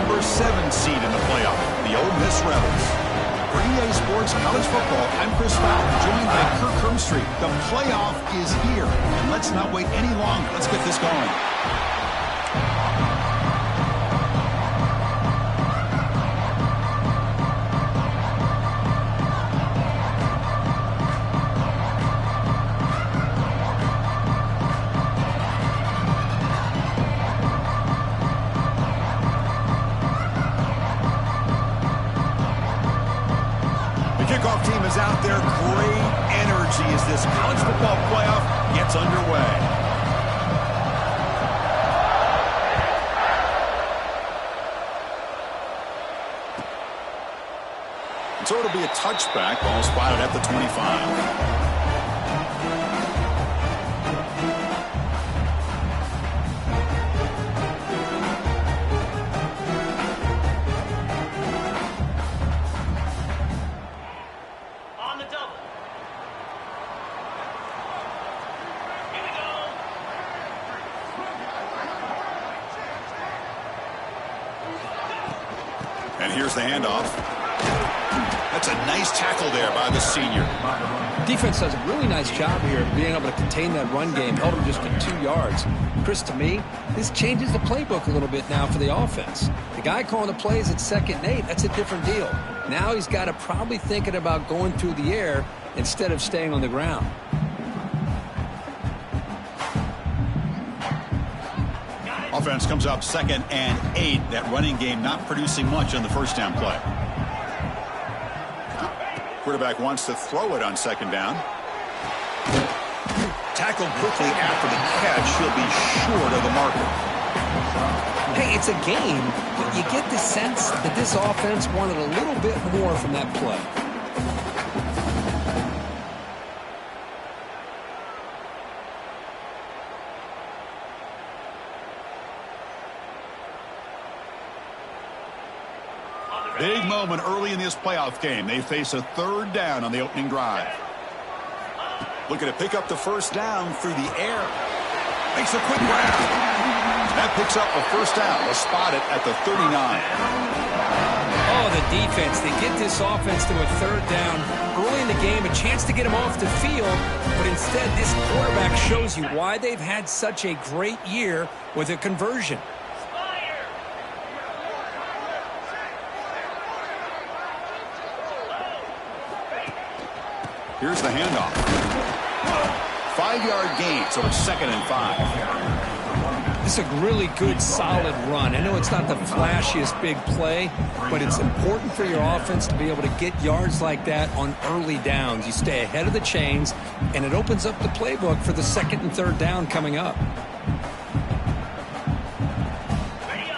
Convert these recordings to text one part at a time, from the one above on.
number 7 seed in the playoff, the Ole Miss Rebels. For EA Sports College Football, I'm Chris Fowler, joined by Kirk Herbstreit. The playoff is here, and let's not wait any longer. Let's get this going. Kickoff team is out there. Great energy as this college football playoff gets underway. And so it'll be a touchback. Ball spotted at the 25. And here's the handoff. That's a nice tackle there by the senior. Defense does a really nice job here of being able to contain that run game. Held him just to 2 yards. Chris, to me, this changes the playbook a little bit now for the offense. The guy calling the plays at 2nd and 8, that's a different deal. Now he's got to probably thinking about going through the air instead of staying on the ground. Offense comes up 2nd and 8. That running game not producing much on the first down play. Quarterback wants to throw it on 2nd down. Tackled quickly after the catch. He'll be short of the marker. Hey, it's a game, but you get the sense that this offense wanted a little bit more from that play. Big moment early in this playoff game. They face a 3rd down on the opening drive. Looking to pick up the first down through the air. Makes a quick grab. That picks up a first down. They'll spot it at the 39. Oh, the defense. They get this offense to a 3rd down early in the game, a chance to get him off the field, but instead this quarterback shows you why they've had such a great year with a conversion. Here's the handoff. 5-yard gain, so it's 2nd and 5. This is a really good, solid run. I know it's not the flashiest big play, but it's important for your offense to be able to get yards like that on early downs. You stay ahead of the chains, and it opens up the playbook for the 2nd and 3rd down coming up.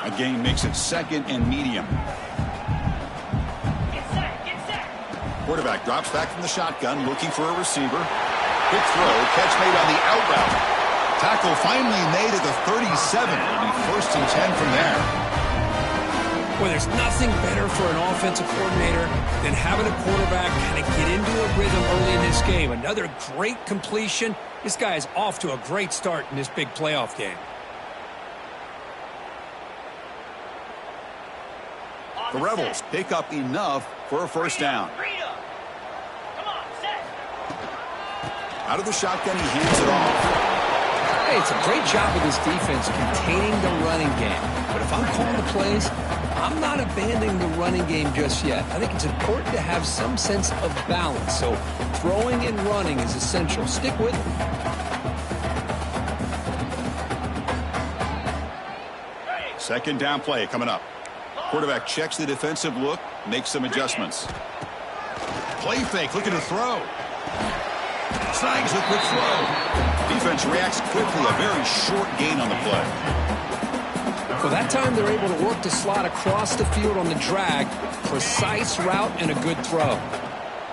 A gain makes it 2nd and medium. Quarterback drops back from the shotgun, looking for a receiver. Quick throw, catch made on the out route. Tackle finally made at the 37. It'll be 1st and 10 from there. Well, there's nothing better for an offensive coordinator than having a quarterback kind of get into a rhythm early in this game. Another great completion. This guy is off to a great start in this big playoff game. The Rebels pick up enough for a first down. Out of the shotgun, he hands it off. Hey, it's a great job of this defense containing the running game. But if I'm calling the plays, I'm not abandoning the running game just yet. I think it's important to have some sense of balance. So throwing and running is essential. Stick with it. Second down play coming up. Quarterback checks the defensive look, makes some adjustments. Play fake, looking to throw. Snags a quick throw. Defense reacts quickly, a very short gain on the play. Well, that time they're able to work the slot across the field on the drag. Precise route and a good throw.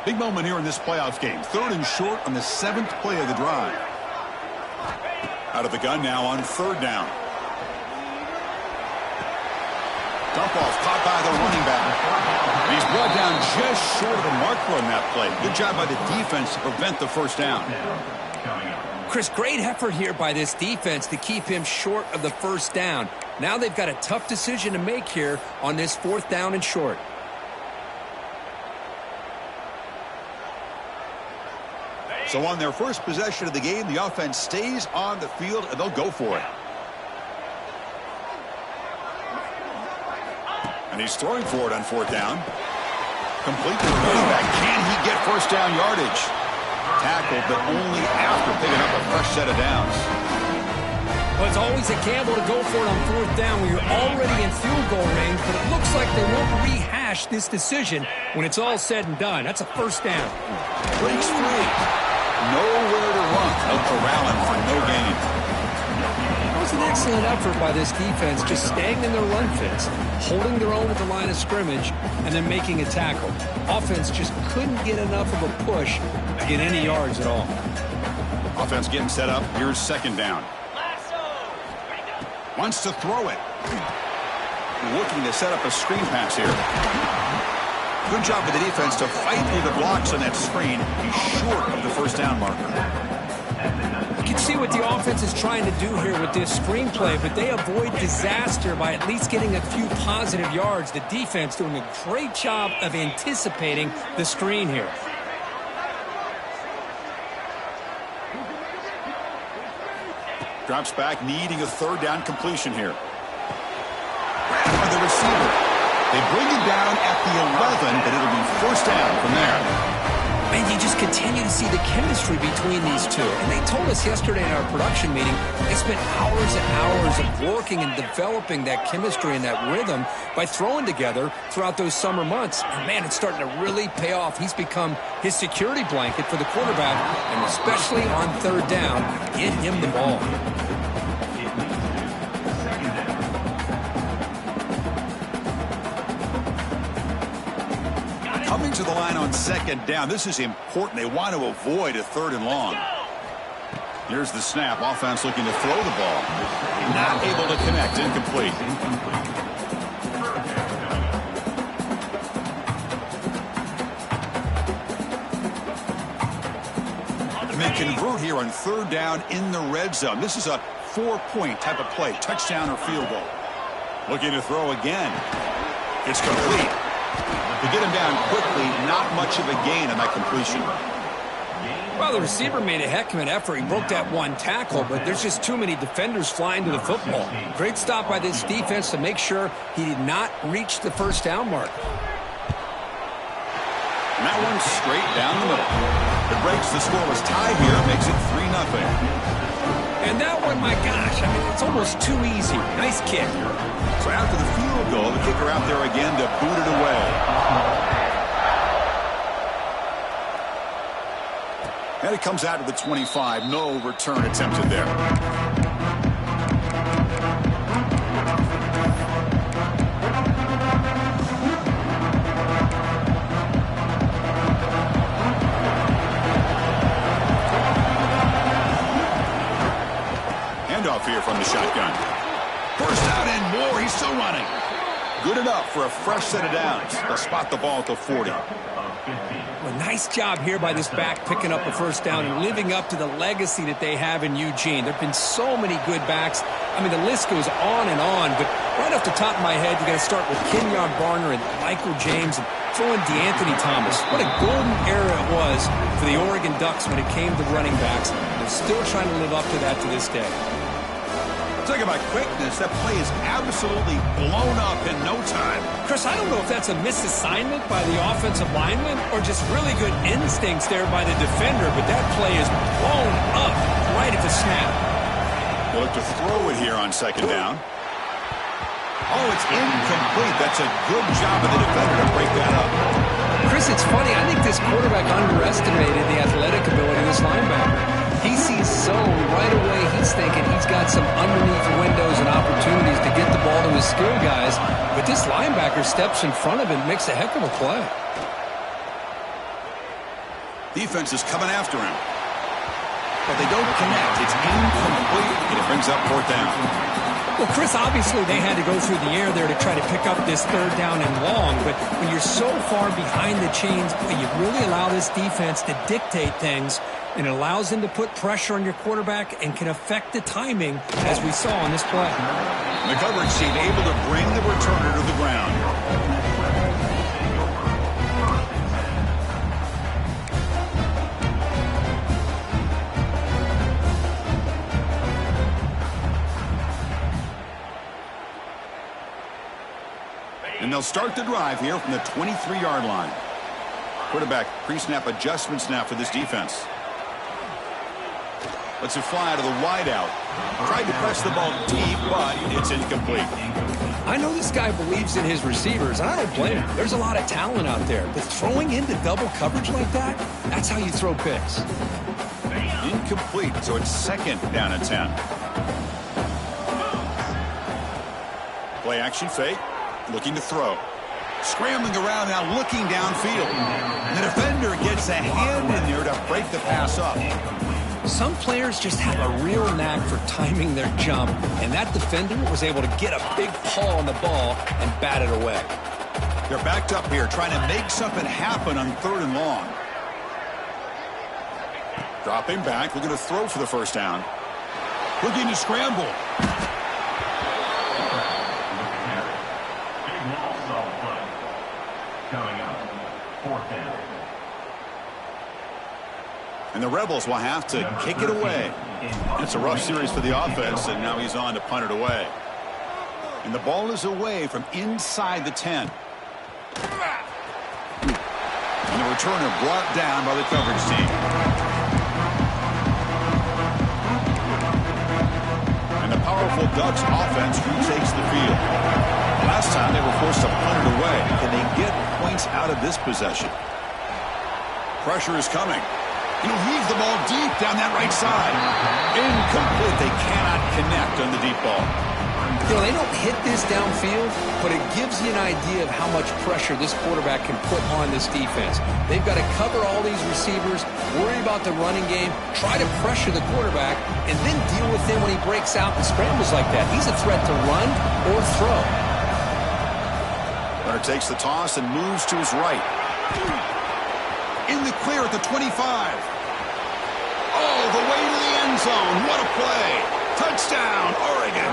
Big moment here in this playoff game. 3rd and short on the 7th play of the drive. Out of the gun now on 3rd down. Dump off caught by the running back. And he's brought down just short of the marker on that play. Good job by the defense to prevent the first down. Chris, great effort here by this defense to keep him short of the first down. Now they've got a tough decision to make here on this 4th down and short. So on their first possession of the game, the offense stays on the field, and they'll go for it. And he's throwing for it on 4th down. Complete to the running back. Can he get first down yardage? Tackled, but only after picking up a fresh set of downs. Well, it's always a gamble to go for it on 4th down when you're already in field goal range, but it looks like they won't rehash this decision when it's all said and done. That's a first down. Breaks free. Nowhere to run. They'll corral him for no gain. It was an excellent effort by this defense, just staying in their run fits, holding their own at the line of scrimmage, and then making a tackle. Offense just couldn't get enough of a push to get any yards at all. Offense getting set up. Here's 2nd down. Wants to throw it. Looking to set up a screen pass here. Good job of the defense to fight through the blocks on that screen. He's short of the first down marker. You can see what the offense is trying to do here with this screenplay, but they avoid disaster by at least getting a few positive yards. The defense doing a great job of anticipating the screen here. Drops back, needing a 3rd down completion here. Grabbed by the receiver. They bring him down at the 11, but it'll be first down from there. Man, you just continue to see the chemistry between these two. And they told us yesterday in our production meeting, they spent hours and hours of working and developing that chemistry and that rhythm by throwing together throughout those summer months. And man, it's starting to really pay off. He's become his security blanket for the quarterback, and especially on 3rd down, get him the ball. Coming to the line on 2nd down. This is important. They want to avoid a 3rd and long. Here's the snap. Offense looking to throw the ball. Not able to connect. Incomplete. And they convert here on 3rd down in the red zone. This is a 4-point type of play. Touchdown or field goal. Looking to throw again. It's complete. To get him down quickly, not much of a gain on that completion. Well, the receiver made a heck of an effort. He broke that one tackle, but there's just too many defenders flying to the football. Great stop by this defense to make sure he did not reach the first down mark. And that one's straight down the middle. It breaks the scoreless tie here, makes it 3-0. And that one, my gosh, I mean, it's almost too easy. Nice kick. So after the field goal, the kicker out there again to boot it away. And it comes out to the 25. No return attempted there. Handoff here from the shotgun. First down and more. He's still running. Good enough for a fresh set of downs. They'll spot the ball at the 40. Well, nice job here by this back picking up a first down and living up to the legacy that they have in Eugene. There have been so many good backs. I mean, the list goes on and on, but right off the top of my head, you got to start with Kenyon Barner and Michael James and throw in DeAnthony Thomas. What a golden era it was for the Oregon Ducks when it came to running backs. They're still trying to live up to that to this day. Talk about quickness. That play is absolutely blown up in no time. Chris, I don't know if that's a misassignment by the offensive lineman or just really good instincts there by the defender, but that play is blown up right at the snap. They'll look to throw it here on 2nd down. Oh, it's incomplete. That's a good job of the defender to break that up. Chris, it's funny. I think this quarterback underestimated the athletic ability of this linebacker. He sees zone right away. He's thinking he's got some underneath windows and opportunities to get the ball to his skill guys. But this linebacker steps in front of him and makes a heck of a play. Defense is coming after him. But they don't connect. It's incomplete, and it brings up 4th down. Well, Chris, obviously they had to go through the air there to try to pick up this third down and long, but when you're so far behind the chains, you really allow this defense to dictate things, and it allows them to put pressure on your quarterback and can affect the timing, as we saw on this play. The coverage team able to bring the returner to the ground. And they'll start the drive here from the 23-yard line. Quarterback pre-snap adjustments now for this defense. Lets it fly to the wideout. Tried to press the ball deep, but it's incomplete. I know this guy believes in his receivers, and I don't blame him. There's a lot of talent out there, but throwing into double coverage like that, that's how you throw picks. Incomplete, so it's second down and 10. Play action fake. Looking to throw. Scrambling around now, looking downfield. And the defender gets a hand in there to break the pass up. Some players just have a real knack for timing their jump, and that defender was able to get a big paw on the ball and bat it away. They're backed up here, trying to make something happen on third and long. Dropping back, looking to throw for the first down. Looking to scramble. And the Rebels will have to kick it away. It's a rough series for the offense, and now he's on to punt it away. And the ball is away from inside the 10. And the returner brought down by the coverage team. And the powerful Ducks offense retakes the field. Last time they were forced to punt it away. Can they get points out of this possession? Pressure is coming. He'll heave the ball deep down that right side. Incomplete. They cannot connect on the deep ball. You know, they don't hit this downfield, but it gives you an idea of how much pressure this quarterback can put on this defense. They've got to cover all these receivers, worry about the running game, try to pressure the quarterback, and then deal with him when he breaks out and scrambles like that. He's a threat to run or throw. Runner takes the toss and moves to his right. In the clear at the 25. Oh, the way to the end zone. What a play. Touchdown, Oregon.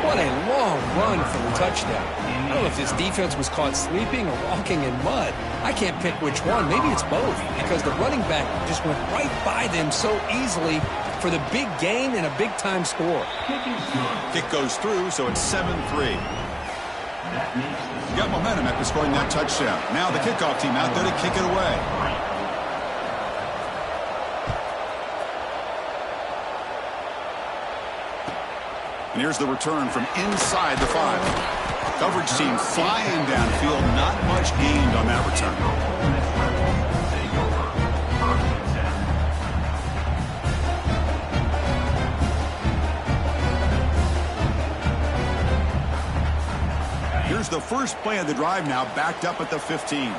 What a long run for the touchdown. I don't know if this defense was caught sleeping or walking in mud. I can't pick which one. Maybe it's both, because the running back just went right by them so easily for the big gain and a big-time score. Kick goes through, so it's 7-3. Got momentum after scoring that touchdown. Now the kickoff team out there to kick it away. And here's the return from inside the 5. Coverage team flying downfield. Not much gained on that return. Here's the first play of the drive now, backed up at the 15.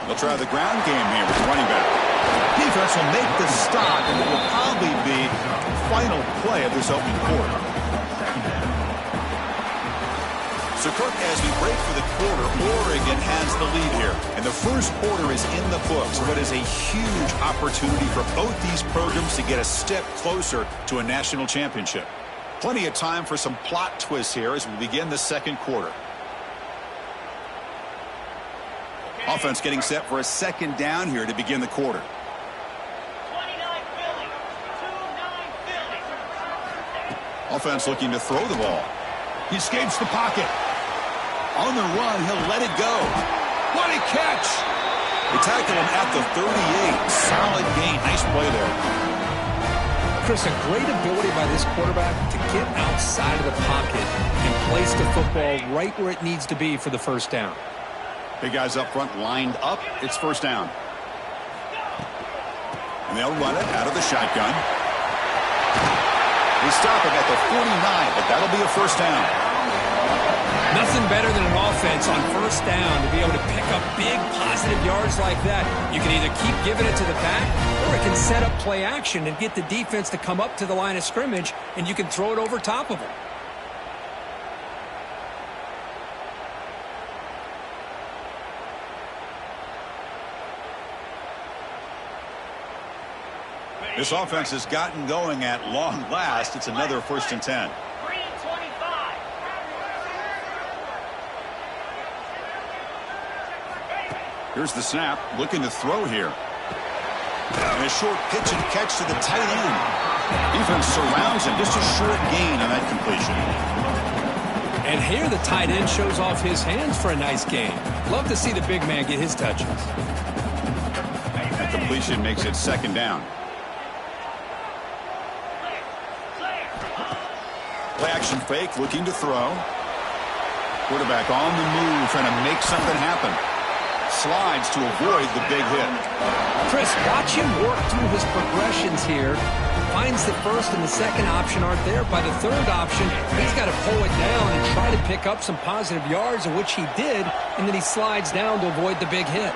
They'll try the ground game here with the running back. Defense will make the stop, and it will probably be the final play of this opening quarter. So, Kirk, as we break for the quarter, Oregon has the lead here. And the first quarter is in the books. What is a huge opportunity for both these programs to get a step closer to a national championship. Plenty of time for some plot twists here as we begin the second quarter. Offense getting set for a second down here to begin the quarter. 29 Philly. 2-9 Philly. Offense looking to throw the ball. He escapes the pocket. On the run, he'll let it go. What a catch! They tackle him at the 38. Solid gain. Nice play there. Chris, a great ability by this quarterback to get outside of the pocket and place the football right where it needs to be for the first down. Big guys up front lined up. It's first down. And they'll run it out of the shotgun. They stop him at the 49, but that'll be a first down. Nothing better than an offense on first down to be able to pick up big positive yards like that. You can either keep giving it to the back, or it can set up play action and get the defense to come up to the line of scrimmage, and you can throw it over top of them. This offense has gotten going at long last. It's another 1st and 10. Here's the snap, looking to throw here. And a short pitch and catch to the tight end. Defense surrounds him, just a short gain on that completion. And here the tight end shows off his hands for a nice gain. Love to see the big man get his touches. That completion makes it 2nd down. Play action fake, looking to throw. Quarterback on the move, trying to make something happen. Slides to avoid the big hit. Chris, watch him work through his progressions here. Finds the first and the second option aren't there. By the third option, he's got to pull it down and try to pick up some positive yards, of which he did, and then he slides down to avoid the big hit.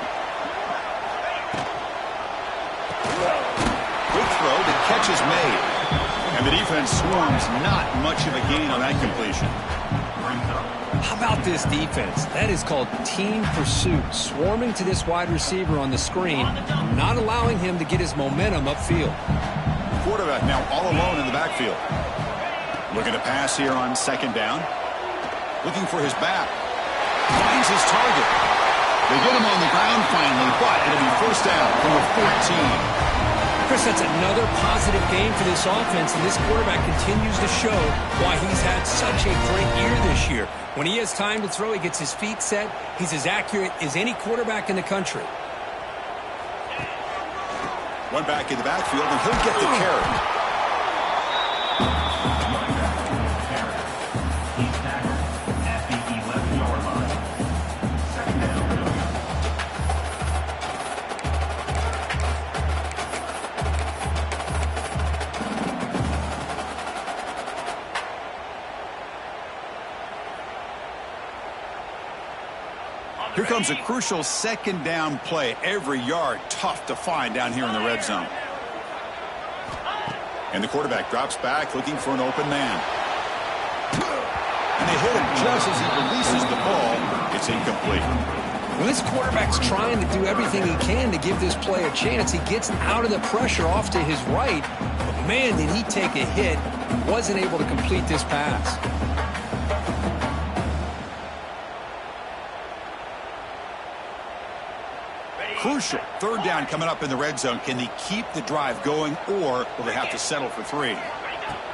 Quick throw, the catch is made. And the defense swarms, not much of a gain on that completion. How about this defense? That is called team pursuit. Swarming to this wide receiver on the screen, not allowing him to get his momentum upfield. Quarterback now all alone in the backfield. Looking to pass here on 2nd down. Looking for his back. Finds his target. They get him on the ground finally, but it'll be 1st down from the 14. Chris, that's another positive game for this offense, and this quarterback continues to show why he's had such a great year this year. When he has time to throw, he gets his feet set. He's as accurate as any quarterback in the country. One back in the backfield, and he'll get the carry. Here comes a crucial 2nd down play. Every yard tough to find down here in the red zone. And the quarterback drops back looking for an open man. And they hit him just as he releases the ball. It's incomplete. Well, this quarterback's trying to do everything he can to give this play a chance. He gets out of the pressure off to his right. But man, did he take a hit. Wasn't able to complete this pass. Crucial 3rd down coming up in the red zone. Can they keep the drive going, or will they have to settle for 3?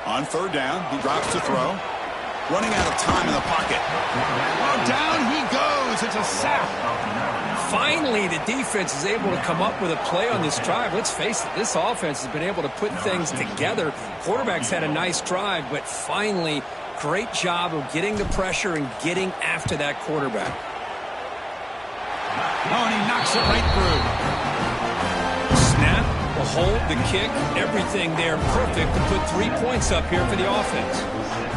On 3rd down, he drops to throw. Running out of time in the pocket. Oh, down he goes. It's a sack. Finally, the defense is able to come up with a play on this drive. Let's face it, this offense has been able to put things together. Quarterback's had a nice drive, but finally, great job of getting the pressure and getting after that quarterback. Oh, and he knocks it right through. Snap, the hold, the kick, everything there perfect to put 3 points up here for the offense.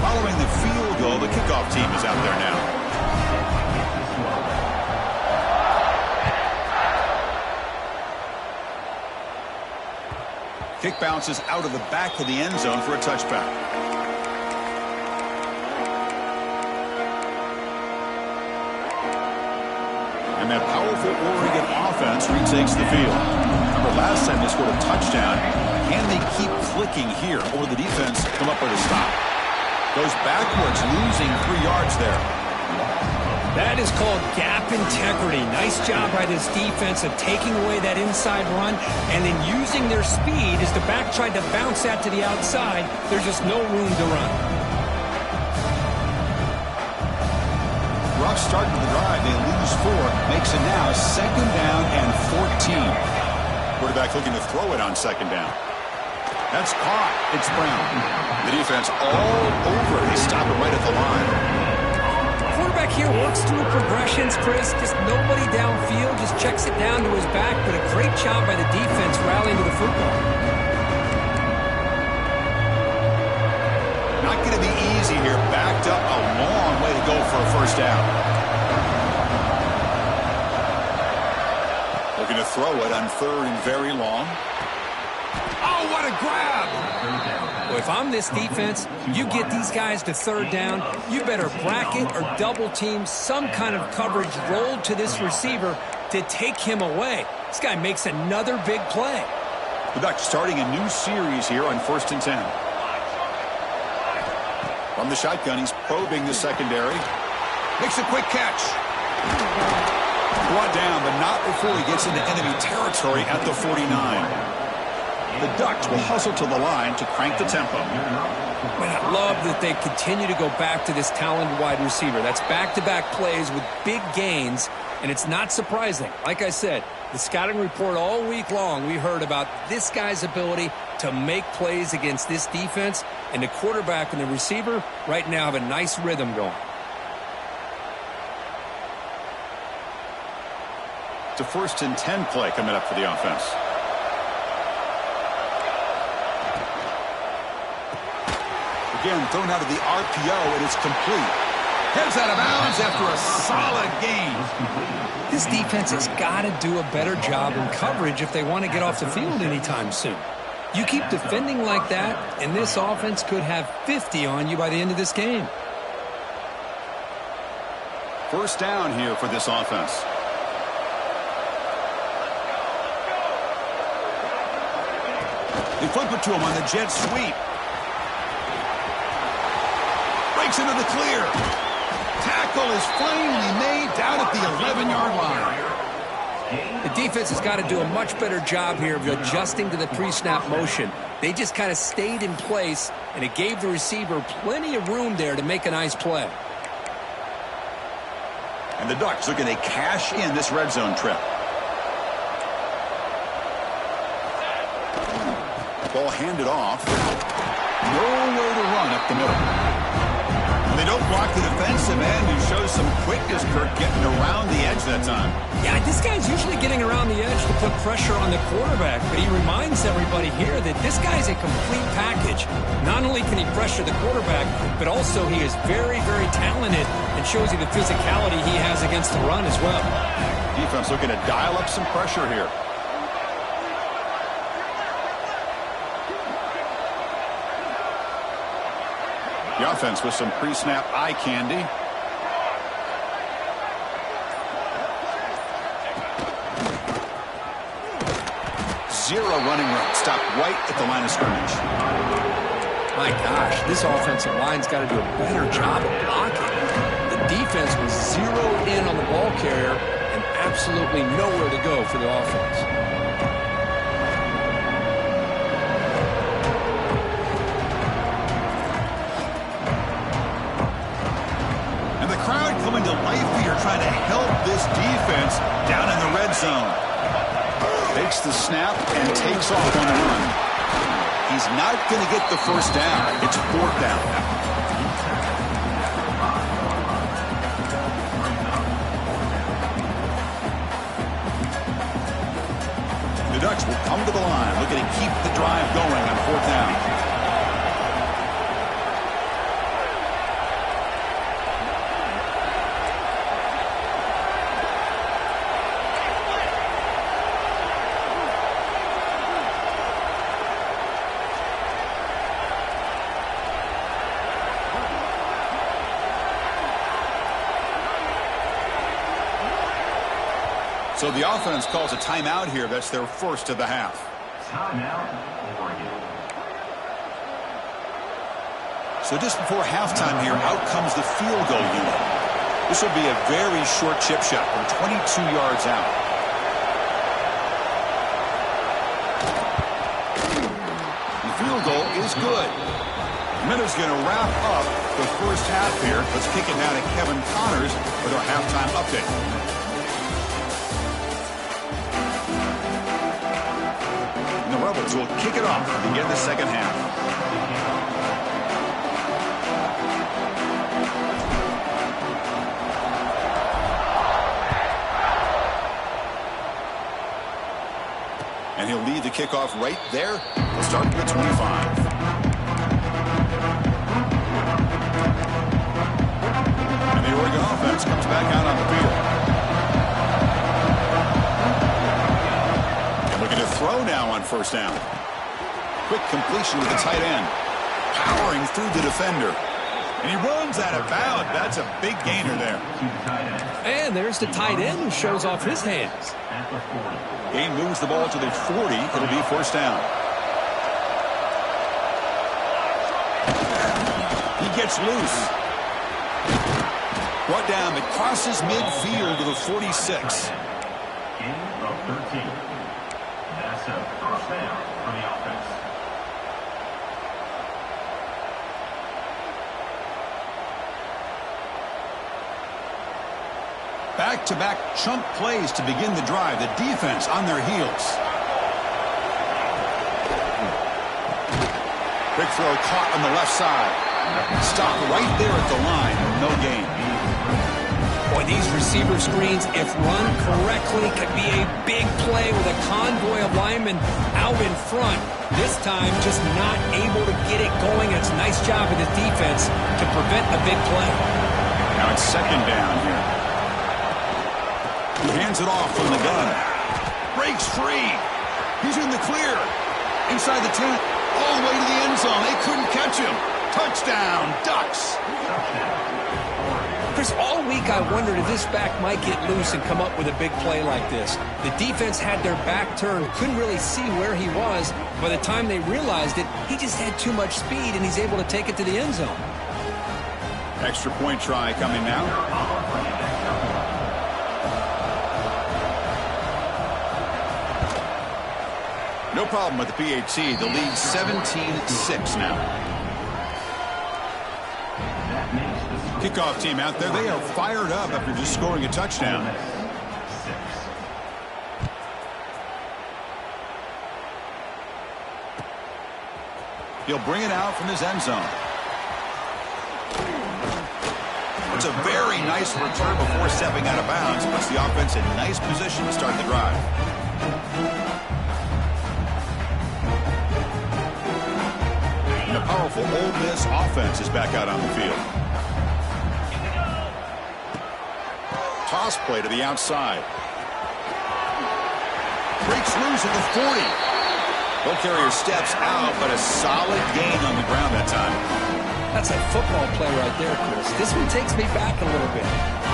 Following the field goal, the kickoff team is out there now. Kick bounces out of the back of the end zone for a touchback. And that powerful Oregon offense retakes the field. Remember, last time they scored a touchdown. Can they keep clicking here, or the defense come up with a stop? Goes backwards, losing 3 yards there. That is called gap integrity. Nice job by this defense of taking away that inside run and then using their speed as the back tried to bounce that to the outside. There's just no room to run. Rough start to the drive. They lose 4. Makes it now 2nd down and 14. Quarterback looking to throw it on 2nd down. That's caught. It's Brown. The defense all over. They stop it right at the line. Quarterback here works through progressions, Chris. Just nobody downfield. Just checks it down to his back. But a great job by the defense rallying to the football. not going to be easy here. Backed up a long way to go for a first down. Looking to throw it on 3rd and very long. Oh, what a grab! Well, if I'm this defense, you get these guys to 3rd down, you better bracket or double team some kind of coverage rolled to this receiver to take him away. This guy makes another big play. The Ducks starting a new series here on 1st and 10. From the shotgun, he's probing the secondary. Makes a quick catch. Brought down, but not before he gets into enemy territory at the 49. The Ducks will hustle to the line to crank the tempo. Man, I love that they continue to go back to this talented wide receiver. That's back-to-back plays with big gains, and it's not surprising. Like I said, the scouting report all week long, we heard about this guy's ability to make plays against this defense, and the quarterback and the receiver right now have a nice rhythm going. It's a 1st and 10 play coming up for the offense. Again, thrown out of the RPO, and it's complete. Heads out of bounds after a solid gain. This defense has got to do a better job in coverage if they want to get off the field anytime soon. You keep defending like that, and this offense could have 50 on you by the end of this game. First down here for this offense. They flip it to him on the jet sweep. Breaks into the clear. Tackle is finally made down at the 11-yard line. The defense has got to do a much better job here of adjusting to the pre-snap motion. They just kind of stayed in place, and it gave the receiver plenty of room there to make a nice play. And the Ducks looking to cash in this red zone trip. Ball handed off. Nowhere to run up the middle. And they don't block the defensive end, who shows some quickness, Kirk, getting around the edge that time. Yeah, this guy's usually getting around the edge to put pressure on the quarterback, but he reminds everybody here that this guy's a complete package. Not only can he pressure the quarterback, but also he is very, very talented and shows you the physicality he has against the run as well. Defense looking to dial up some pressure here. The offense with some pre-snap eye candy. Zero running room. Stopped right at the line of scrimmage. My gosh, this offensive line's got to do a better job of blocking. The defense was zeroed in on the ball carrier and absolutely nowhere to go for the offense. Coming to life here, trying to help this defense down in the red zone. Takes the snap and takes off on the run. He's not going to get the first down. It's 4th down. The Ducks will come to the line, looking to keep the drive going on 4th down. So the offense calls a timeout here. That's their first of the half. So just before halftime here, out comes the field goal unit. This will be a very short chip shot from 22 yards out. The field goal is good. Miller's going to wrap up the first half here. Let's kick it now to Kevin Connors with our halftime update. The Rebels will kick it off to begin the second half. And he'll lead the kickoff right there. He'll start from the 25. first down. Quick completion to the tight end. Powering through the defender. And he runs out of bounds. That's a big gainer there. And there's the tight end who shows off his hands. Gain moves the ball to the 40. It'll be first down. He gets loose. Brought down. It crosses midfield to the 46. Gain of 13. That's a first down for the offense. Back-to-back chunk plays to begin the drive. The defense on their heels. Quick throw caught on the left side. Stop right there at the line. No gain. Boy, these receiver screens, if run correctly, could be a big play with a convoy of linemen out in front. This time, just not able to get it going. It's a nice job of the defense to prevent a big play. Now it's second down here. He hands it off from the gun. Breaks free. He's in the clear. Inside the 10. All the way to the end zone. They couldn't catch him. Touchdown, Ducks. Chris, all week I wondered if this back might get loose and come up with a big play like this. The defense had their back turned, couldn't really see where he was. By the time they realized it, he just had too much speed, and he's able to take it to the end zone. Extra point try coming now. No problem with the PAT. The lead 17-6 now. Kickoff team out there. They are fired up after just scoring a touchdown. He'll bring it out from his end zone. It's a very nice return before stepping out of bounds. Puts the offense in nice position to start the drive. And the powerful Ole Miss offense is back out on the field. Toss play to the outside. Breaks loose at the 40. Ball carrier steps out, but a solid gain on the ground that time. That's a football play right there, Chris. This one takes me back a little bit.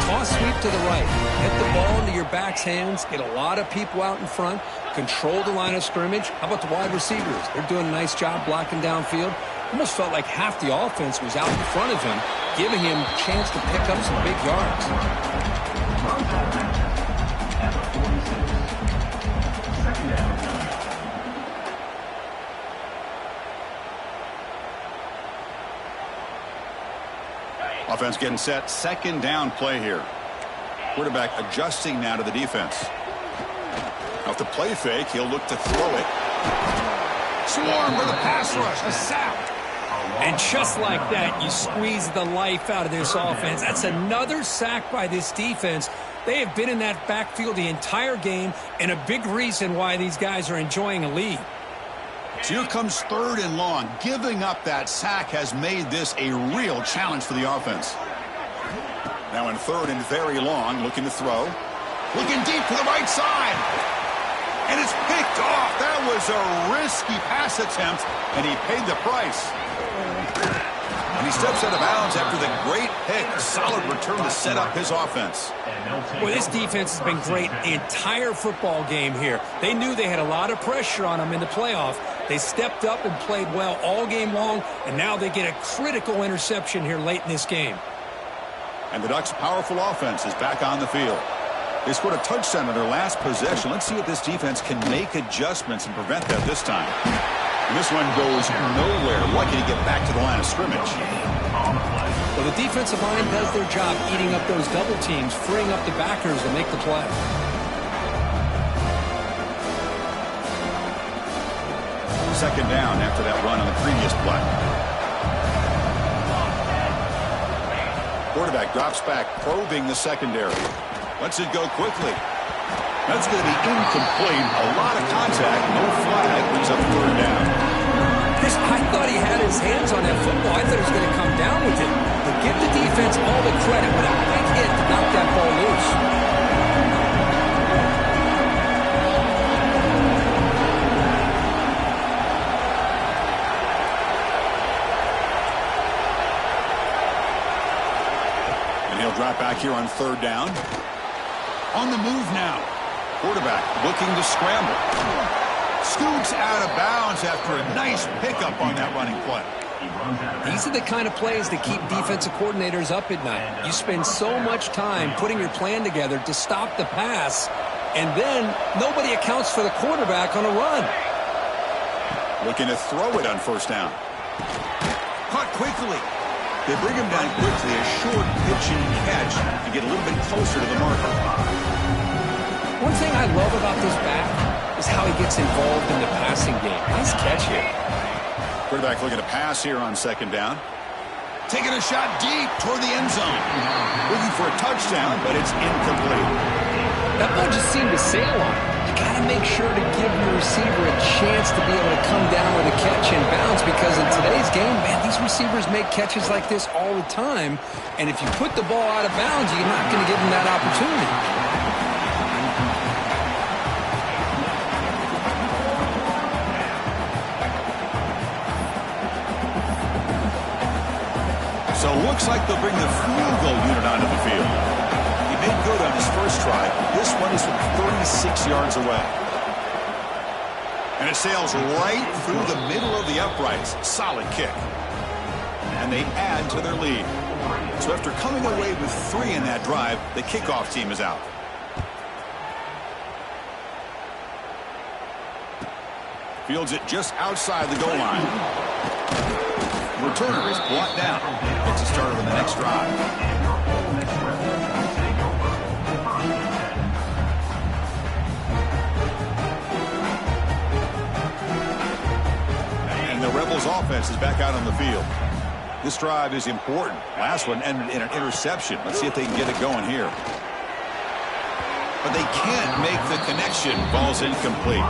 Toss sweep to the right. Get the ball into your back's hands. Get a lot of people out in front. Control the line of scrimmage. How about the wide receivers? They're doing a nice job blocking downfield. Almost felt like half the offense was out in front of him, giving him a chance to pick up some big yards. Offense getting set. Second down play here. Quarterback adjusting now to the defense. Off the play fake, he'll look to throw it. Swarm for the pass rush. A sack. And just like that, you squeeze the life out of this offense. That's another sack by this defense. They have been in that backfield the entire game, and a big reason why these guys are enjoying a lead. So here comes third and long. Giving up that sack has made this a real challenge for the offense. Now in third and very long, looking to throw. Looking deep to the right side. And it's picked off. That was a risky pass attempt, and he paid the price. And he steps out of bounds after the great pick. A solid return to set up his offense. Well, this defense has been great the entire football game here. They knew they had a lot of pressure on them in the playoff. They stepped up and played well all game long, and now they get a critical interception here late in this game. And the Ducks' powerful offense is back on the field. They scored a touchdown on their last possession. Let's see if this defense can make adjustments and prevent that this time. And this one goes nowhere. Lucky to get back to the line of scrimmage. Well, the defensive line does their job eating up those double teams, freeing up the backers to make the play. Second down after that run on the previous play. Quarterback drops back, probing the secondary. Lets it go quickly. That's going to be incomplete. A lot of contact, no flag, brings up third down. Chris, I thought he had his hands on that football. I thought he was going to come down with it. But give the defense all the credit with a big hit to knock that ball loose. They'll drop back here on third down. On the move now. Quarterback looking to scramble. Scoots out of bounds after a nice pickup on that running play. These are the kind of plays that keep defensive coordinators up at night. You spend so much time putting your plan together to stop the pass, and then nobody accounts for the quarterback on a run. Looking to throw it on first down. Caught quickly. They bring him down quickly, a short pitch and catch to get a little bit closer to the marker. One thing I love about this back is how he gets involved in the passing game. Nice catch here. Quarterback looking to pass here on second down. Taking a shot deep toward the end zone. Looking for a touchdown, but it's incomplete. That ball just seemed to sail on him. You got to make sure to give your receiver a chance to be able to come down with a catch and bounce, because in today's game, man, these receivers make catches like this all the time, and if you put the ball out of bounds, you're not going to give them that opportunity. So looks like they'll bring the field goal unit onto the field. He made good on his first try. This one is from 36 yards away. And it sails right through the middle of the uprights. Solid kick. And they add to their lead. So after coming away with 3 in that drive, the kickoff team is out. Fields it just outside the goal line. Returner is brought down. Gets a start on the next drive. And the Rebels offense is back out on the field. This drive is important. Last one ended in an interception. Let's see if they can get it going here. But they can't make the connection. Ball's incomplete.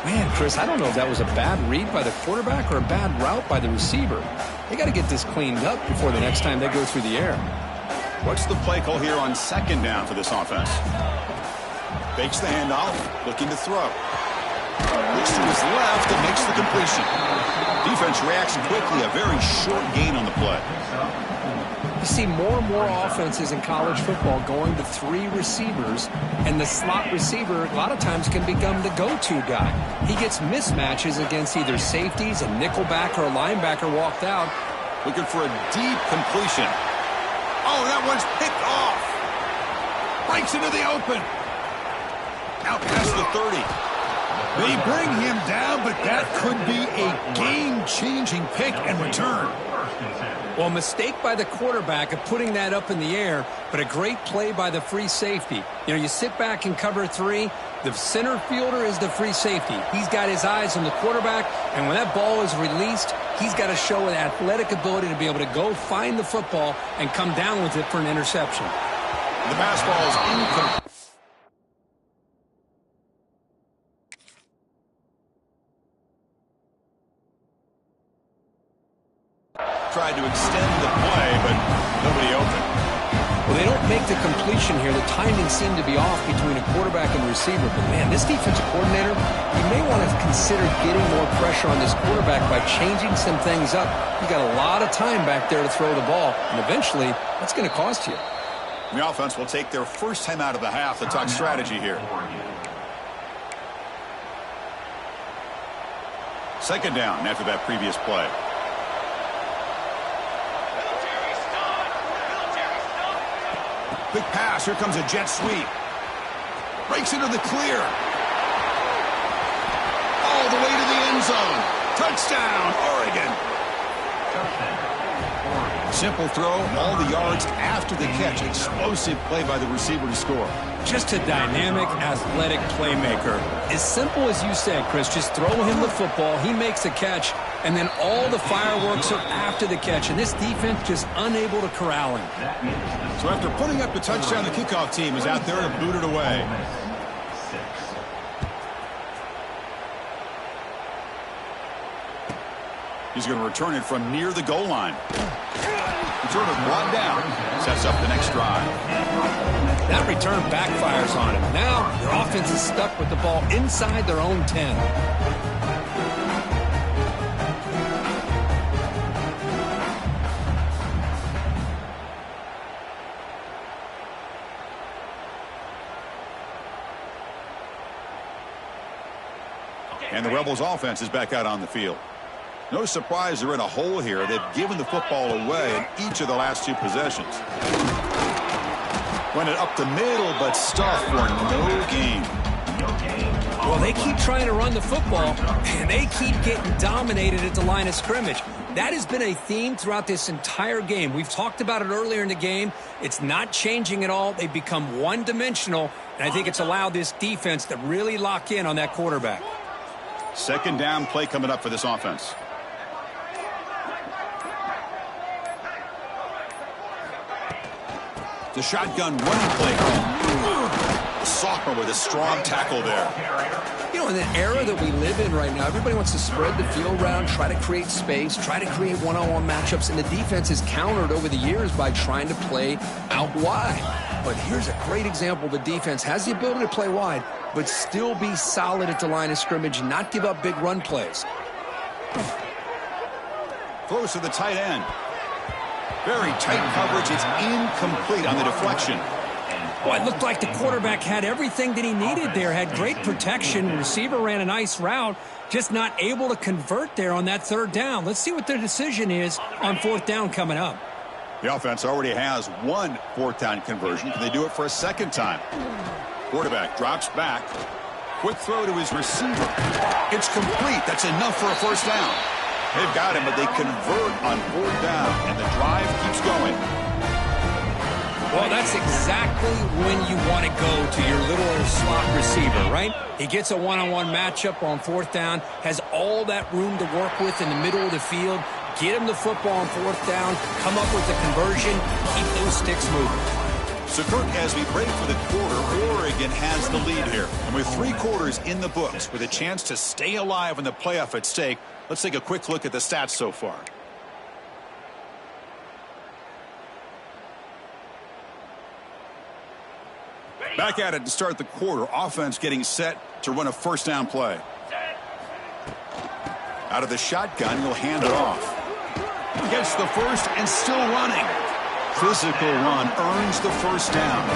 Man, Chris, I don't know if that was a bad read by the quarterback or a bad route by the receiver. They got to get this cleaned up before the next time they go through the air. What's the play call here on second down for this offense? Fakes the handoff, looking to throw. Looks to his left and makes the completion. Defense reacts quickly, a very short gain on the play. You see more and more offenses in college football going to 3 receivers, and the slot receiver a lot of times can become the go-to guy. He gets mismatches against either safeties, a nickelback, or a linebacker walked out. Looking for a deep completion. Oh, that one's picked off. Breaks into the open. Out past the 30. They bring him down, but that could be a game-changing pick and return. Well, a mistake by the quarterback of putting that up in the air, but a great play by the free safety. You know, you sit back and cover 3. The center fielder is the free safety. He's got his eyes on the quarterback, and when that ball is released, he's got to show an athletic ability to be able to go find the football and come down with it for an interception. The pass ball is incomplete. Tried to extend the play, but nobody open. Well, they don't make the completion here. The timing seemed to be off between a quarterback and receiver. But, man, this defensive coordinator, you may want to consider getting more pressure on this quarterback by changing some things up. You got a lot of time back there to throw the ball, and eventually that's going to cost you. The offense will take their first time out of the half to talk strategy here. Second down after that previous play. Quick pass. Here comes a jet sweep. Breaks into the clear. All the way to the end zone. Touchdown, Oregon. Simple throw, all the yards after the catch. Explosive play by the receiver to score. Just a dynamic, athletic playmaker. As simple as you said, Chris, just throw him the football, he makes a catch, and then all the fireworks are after the catch, and this defense just unable to corral him. So after putting up the touchdown, the kickoff team is out there to boot it away. He's going to return it from near the goal line. Returner brought down. Sets up the next drive. That return backfires on him. Now their offense is stuck with the ball inside their own 10. And the Rebels offense is back out on the field. No surprise they're in a hole here. They've given the football away in each of the last 2 possessions. Run it up the middle, but stuffed for no gain. Well, they keep trying to run the football, and they keep getting dominated at the line of scrimmage. That has been a theme throughout this entire game. We've talked about it earlier in the game. It's not changing at all. They've become one-dimensional, and I think it's allowed this defense to really lock in on that quarterback. Second down play coming up for this offense. The shotgun running play. The sophomore with a strong tackle there. You know, in the era that we live in right now, everybody wants to spread the field around, try to create space, try to create one-on-one matchups, and the defense is countered over the years by trying to play out wide. But here's a great example. The defense has the ability to play wide, but still be solid at the line of scrimmage and not give up big run plays. Throws to the tight end. Very tight coverage. It's incomplete on the deflection. Well, it looked like the quarterback had everything that he needed there, had great protection. The receiver ran a nice route, just not able to convert there on that third down. Let's see what their decision is on fourth down coming up. The offense already has 1 fourth down conversion. Can they do it for a second time? Quarterback drops back. Quick throw to his receiver. It's complete. That's enough for a first down. They've got him, but they convert on fourth down, and the drive keeps going. Well, that's exactly when you want to go to your little slot receiver, right? He gets a one-on-one matchup on fourth down, has all that room to work with in the middle of the field. Get him the football on fourth down, come up with the conversion, keep those sticks moving. So, Kirk, as we break for the quarter, Oregon has the lead here. And with 3 quarters in the books, with a chance to stay alive in the playoff at stake, let's take a quick look at the stats so far. Back at it to start the quarter. Offense getting set to run a first down play. Out of the shotgun, he'll hand it off. Gets the first and still running. Physical run earns the first down.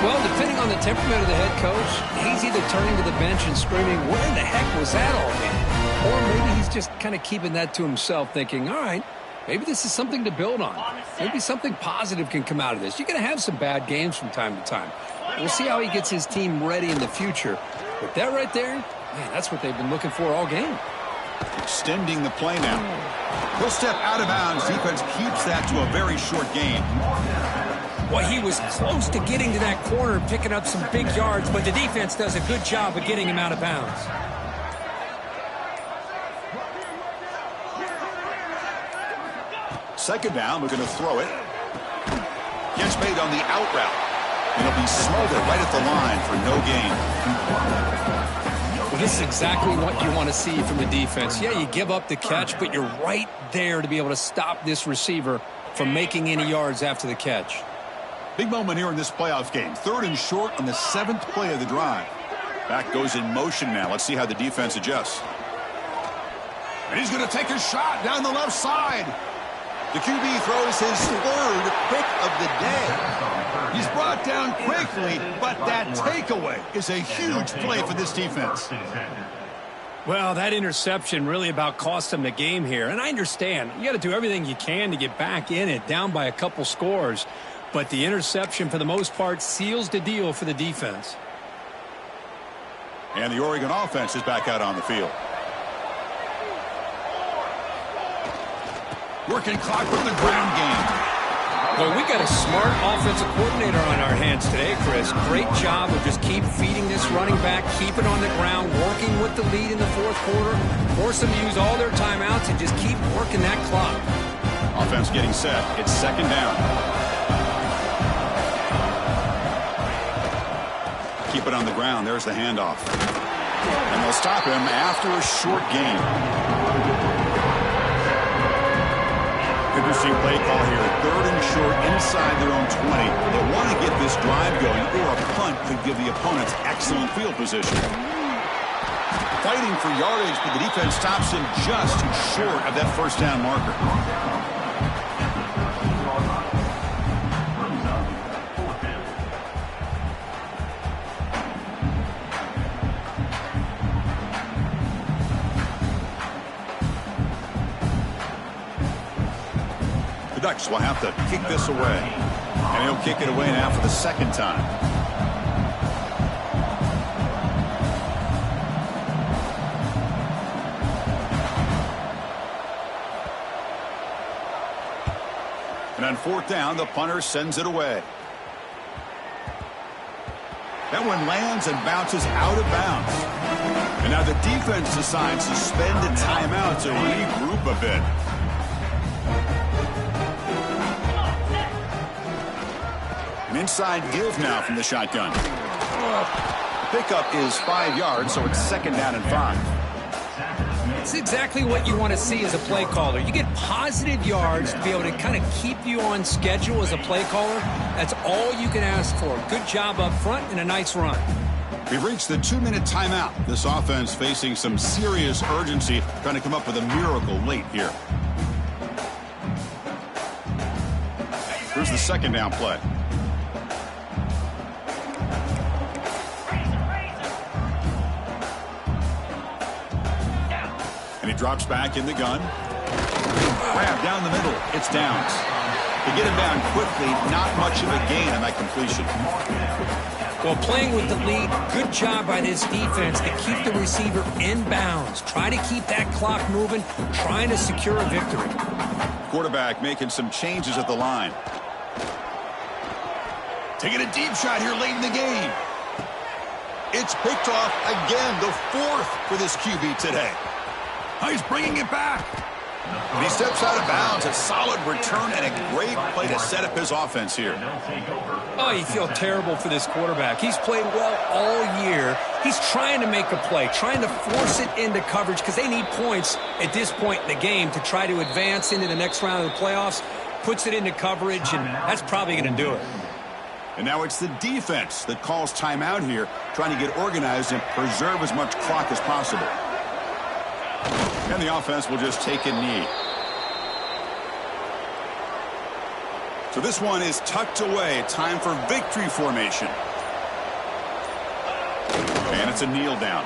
Well, depending on the temperament of the head coach, he's either turning to the bench and screaming, where in the heck was that all been? Or maybe he's just kind of keeping that to himself, thinking, all right, maybe this is something to build on. Maybe something positive can come out of this. You're going to have some bad games from time to time. We'll see how he gets his team ready in the future. But that right there, man, that's what they've been looking for all game. Extending the play now. He'll step out of bounds. Defense keeps that to a very short gain. Well, he was close to getting to that corner, picking up some big yards, but the defense does a good job of getting him out of bounds. Second down, we're going to throw it. Gets made on the out route. It'll be smothered right at the line for no gain. Well, this is exactly what you want to see from the defense. Yeah, you give up the catch, but you're right there to be able to stop this receiver from making any yards after the catch. Big moment here in this playoff game. 3rd and short on the 7th play of the drive. Back goes in motion now. Let's see how the defense adjusts. And he's going to take a shot down the left side. The QB throws his 3rd pick of the day. He's brought down quickly, but that takeaway is a huge play for this defense. Well, that interception really about cost him the game here. And I understand. You got to do everything you can to get back in it, down by a couple scores. But the interception, for the most part, seals the deal for the defense. And the Oregon offense is back out on the field. Working clock with the ground game. Well, we got a smart offensive coordinator on our hands today, Chris. Great job of just keep feeding this running back, keep it on the ground, working with the lead in the 4th quarter, force them to use all their timeouts and just keep working that clock. Offense getting set. It's second down. Keep it on the ground. There's the handoff. And they'll stop him after a short gain. Interesting play call here. 3rd and short inside their own 20. They want to get this drive going, or a punt could give the opponents excellent field position. Fighting for yardage, but the defense stops him just short of that first down marker. quarterbacks will have to kick this away. And he'll kick it away now for the second time. And on fourth down, the punter sends it away. That one lands and bounces out of bounds. And now the defense decides to spend a timeout to regroup a bit. An inside give now from the shotgun. Pickup is 5 yards, so it's second down and 5. It's exactly what you want to see as a play caller. You get positive yards to be able to kind of keep you on schedule as a play caller. That's all you can ask for. Good job up front and a nice run. We've reached the 2-minute timeout. This offense facing some serious urgency, trying to come up with a miracle late here. Here's the second down play. And he drops back in the gun. Grab down the middle. It's Downs. They get him down quickly. Not much of a gain on that completion. Well, playing with the lead, good job by this defense to keep the receiver in bounds. Try to keep that clock moving, trying to secure a victory. Quarterback making some changes at the line. Taking a deep shot here late in the game. It's picked off again, the 4th for this QB today. Oh, he's bringing it back. And he steps out of bounds. A solid return and a great play to set up his offense here. Oh, you feel terrible for this quarterback. He's played well all year. He's trying to make a play, trying to force it into coverage because they need points at this point in the game to try to advance into the next round of the playoffs. Puts it into coverage, and that's probably going to do it. And now it's the defense that calls timeout here, trying to get organized and preserve as much clock as possible. And the offense will just take a knee. So this one is tucked away. Time for victory formation. And it's a kneel down.